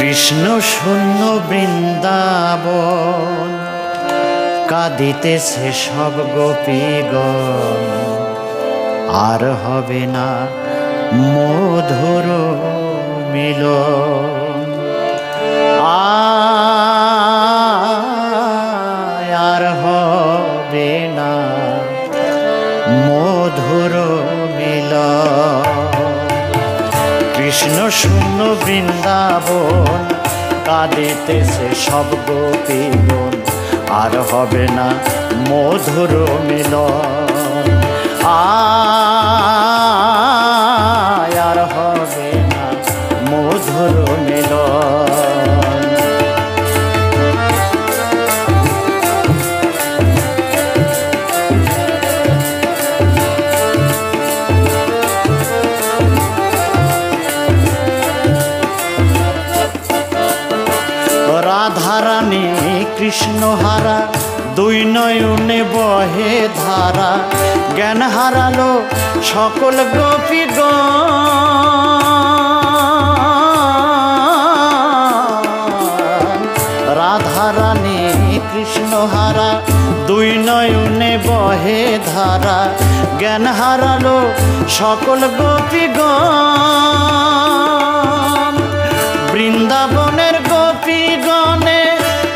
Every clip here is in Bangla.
কৃষ্ণ শূন্য বৃন্দাবন কাঁদিতেছে সব গোপীগণ, আর হবে না মধুর মিলন। আর হবে না মধুর মিলন। কৃষ্ণ শূন্য বৃন্দাবন কাঁদিতেছে সব গোপীগণ, আর হবে না মধুর মিলন। আর হবে না মধুর মিলন। রাধারানী কৃষ্ণ হারা দুই নয়নে বহে ধারা, জ্ঞান হারালো সকল গোপীগণ। রাধারানী কৃষ্ণ হারা দুই নয়নে বহে ধারা, জ্ঞান হারালো সকল গোপীগণ। বৃন্দাবনের গোপীগণে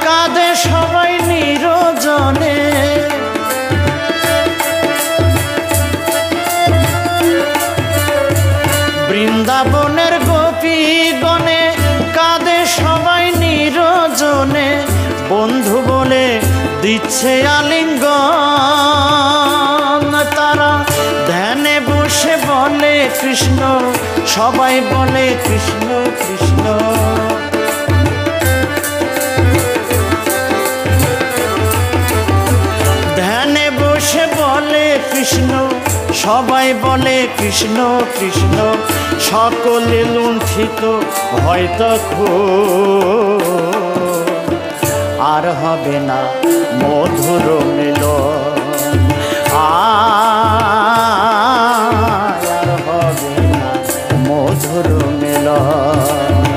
কাঁদে সবাই নিরজনে, বৃন্দাবনের গোপীগণে কাঁদে সবাই নিরজনে। বন্ধু বলে দিচ্ছে আলিঙ্গন, তারা ধ্যানে বসে বলে কৃষ্ণ, সবাই বলে কৃষ্ণ কৃষ্ণ। ধ্যানে বসে বলে কৃষ্ণ, সবাই বলে কৃষ্ণ কৃষ্ণ। সকলে লুণ্ঠিত হয় তখন, আর হবে না মধুর মিলন। আর হবে না মধুর মিলন।